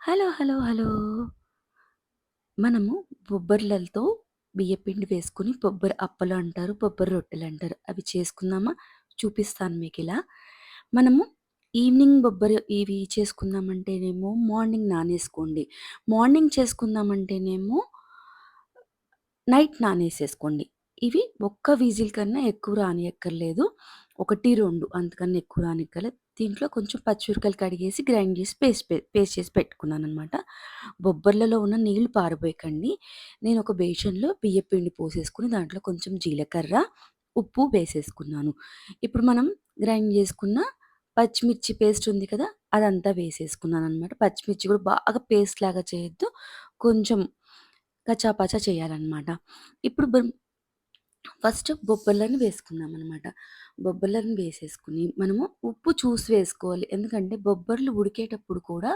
Hello. Hello. Hello. మనము బొబ్బర్లతో బియ్యపిండి వేసుకొని బొబ్బరి అప్పలు అంటారు, బొబ్బరి రొట్టెలంటారు. అవి చేసుకుందామా? చూపిస్తాను మీకిలా. మనము ఈవినింగ్ బొబ్బరి ఇవి చేసుకుందామంటేనేమో మార్నింగ్ నానేసుకోండి. మార్నింగ్ చేసుకుందామంటేనేమో నైట్ నానేసేసుకోండి. ఇవి ఒక్క విజిల్ కన్నా ఎక్కువ రానియక్కర్లేదు. 1, 2 అంతకన్నా ఎక్కువ రానిక్కర్లేదు. దీంట్లో కొంచెం పచ్చిమిరపకాయలు కడిగేసి గ్రైండ్ చేసి పేస్ట్ చేసి పెట్టుకున్నాననమాట. బొబ్బర్లలో ఉన్న నీళ్లు పారబోయకండి. నేను ఒక బేషన్‌లో బియ్యపిండి పోసేసుకొని దాంట్లో కొంచెం జీలకర్ర, ఉప్పు వేసేసుకున్నాను. ఇప్పుడు మనం గ్రైండ్ చేసుకున్న పచ్చిమిర్చి పేస్ట్ ఉంది కదా! అదంతా వేసేసుకున్నాననమాట. పచ్చిమిర్చి కూడా బాగా పేస్ట్ లాగా చేయొద్దు. కొంచెం కచ్చాపచ్చా చేయాలనమాట. ఇప్పుడు ఫస్ట్ బొబ్బర్లను వేసుకుందామనమాట. బొబ్బర్లను వేసేసుకొని మనము ఉప్పు చూసి వేసుకోవాలి. ఎందుకంటే బొబ్బర్లు ఉడికేటప్పుడు కూడా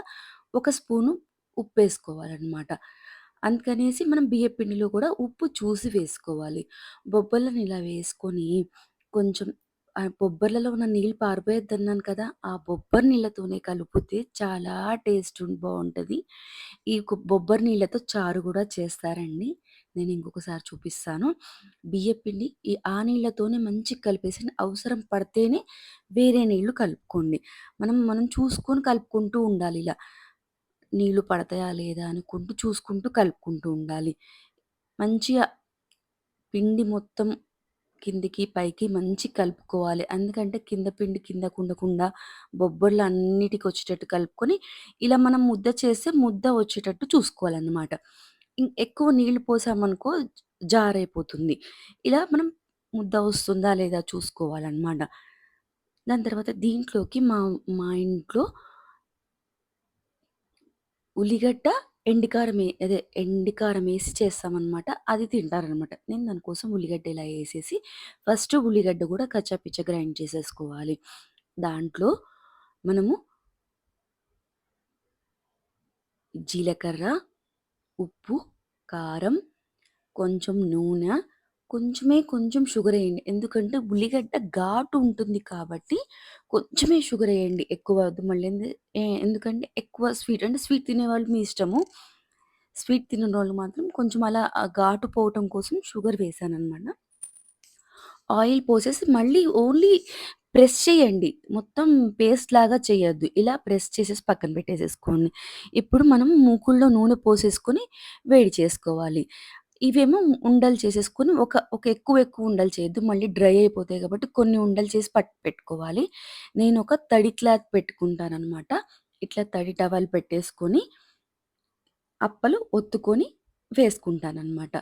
ఒక స్పూను ఉప్పేసుకోవాలనమాట. అందుకనేసి మనం బియ్యపు పిండిలో కూడా ఉప్పు చూసి వేసుకోవాలి. బొబ్బర్లను ఇలా వేసుకొని కొంచెం బొబ్బర్లలో ఉన్న నీళ్ళు పారిపోయొద్దన్నాను కదా! ఆ బొబ్బరి నీళ్ళతోనే కలిపితే చాలా బావుంటది. ఈ బొబ్బరి నీళ్ళతో చారు గూడా చేస్తారండి. నేను ఇంకొకసారి చూపిస్తాను. బియ్యపిండి ఆ నీళ్ళతోనే మంచిగా కలిపేసి అవసరం పడితేనే వేరే నీళ్లు కలుపుకోండి. మనం చూసుకొని కలుపుకుంటూ ఉండాలిలా. నీళ్లు పడతాయా లేదా అనుకుంటూ చూసుకుంటూ కలుపుకుంటూ ఉండాలి. మంచిగా పిండి మొత్తం కిందికి, పైకి మంచిగా కలుపుకోవాలి. ఎందుకంటే కింద పిండి కిందకుండకుండా బొబ్బర్లు అన్నిటికొచ్చేటట్టు కలుపుకొని, ఇలా మనం ముద్ద చేస్తే ముద్ద వచ్చేటట్టు చూసుకోవాలనమాట. ఎక్కువ నీళ్లు పోసామనుకో జారైపోతుంది. ఇలా మనం ముద్ద వస్తుందా లేదా చూసుకోవాలనమాట. దాని తర్వాత దీంట్లోకి మా మా ఇంట్లో ఉల్లిగడ్డ, ఎండికారమేసి చేస్తామనమాట. అది తింటారనమాట. నేను దాని కోసం ఉల్లిగడ్డ ఇలా ఏసేసి, ఫస్ట్ ఉల్లిగడ్డ గూడా కచ్చాపిచ్చా గ్రైండ్ చేసేసుకోవాలి. దాంట్లో మనము జీలకర్ర, ఉప్పు, కారం, కొంచెం నూనె, కొంచెం షుగరేయండి. ఎందుకంటే ఉల్లిగడ్డ ఘాటు ఉంటుంది కాబట్టి కొంచెమే షుగరేయండి. ఎక్కువ వద్దు మళ్ళీ ఎందుకంటే ఎక్కువ స్వీట్ అంటే స్వీట్ తినేవాళ్ళు మీ ఇష్టము. స్వీట్ తిననోళ్ళు మాత్రం కొంచెం అలా ఘాటు పోవటం కోసం షుగర్ వేశాననమాట. ఆయిల్ పోసేసి మళ్ళీ ఓన్లీ ప్రెస్ చేయండి. మొత్తం పేస్ట్‌లాగా చేయొద్దు. ఇలా ప్రెస్ చేసేసి పక్కన పెట్టేసేసుకోండి. ఇప్పుడు మనం మూకుడులో నూనె పోసేసుకొని వేడి చేసుకోవాలి. ఇవేమో ఉండలు చేసేసుకొని ఒక ఎక్కువ ఉండలు చేయొద్దు. మళ్ళీ డ్రై అయిపోతాయి కాబట్టి కొన్ని ఉండలు చేసి పెట్టుకోవాలి. నేనొక తడి క్లాత్ పెట్టుకుంటాననమాట. ఇట్లా తడి టవల్ పెట్టేసుకొని అప్పలు ఒత్తుకొని వేసుకుంటాననమాట.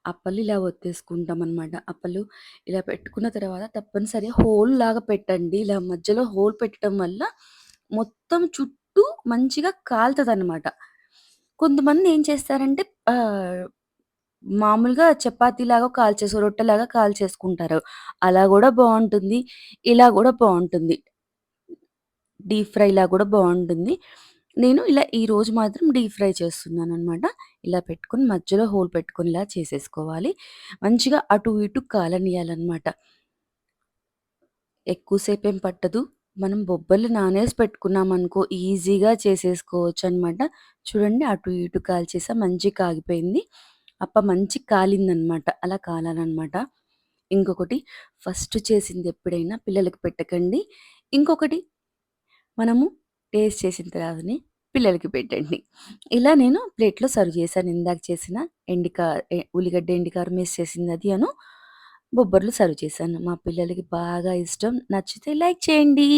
అప్పలు ఇలా ఒత్తేసుకుంటామనమాట. అప్పలు ఇలా పెట్టుకున్న తర్వాత తప్పనిసరిగా హోల్‌లాగా పెట్టండి. ఇలా మధ్యలో హోల్ పెట్టడం వల్ల మొత్తం చుట్టూ మంచిగా కాలుతదనమాట. కొంతమంది ఏం చేస్తారంటే మామూలుగా చపాతీలాగా రొట్టెలాగా కాల్చేసుకుంటారు. అలా గూడా బావుంటుంది. ఇలా గూడా బావుంటుంది. డీప్ ఫ్రైలా గూడా బావుంటుంది. నేను ఇలా ఈరోజు మాత్రం డీప్ ఫ్రై చేస్తున్నాననమాట. ఇలా పెట్టుకొని మధ్యలో హోల్ పెట్టుకొని ఇలా చేసేసుకోవాలి. మంచిగా అటు ఇటు కాలనియాలనమాట. ఎక్కువ సేపేం పట్టదు. మనం బొబ్బర్లు నానేసి పెట్టుకున్నామనుకో ఈజీగా చేసేసుకోవచ్చనమాట. చూడండి అటు ఇటు కాల్చేసా మంచిగా కాగిపోయింది. మంచిగా కాలిందనమాట. అలా కాలాలనమాట. ఇంకొకటి ఫస్ట్ చేసిందెప్పుడైనా పిల్లలకి పెట్టకండి. ఇంకొకటి మనము టేస్ట్ చేసిన తర్వాతనే పిల్లలకి పెట్టండి. ఇలా నేను ప్లేట్‌లో సర్వ్ చేశాను. ఇందాక చేసిన ఉల్లిగడ్డ ఎండికారమేసి చేసిందది బొబ్బర్లు సర్వ్ చేశాను. మా పిల్లలకి బాగా ఇష్టం. నచ్చితే లైక్ చేయండి.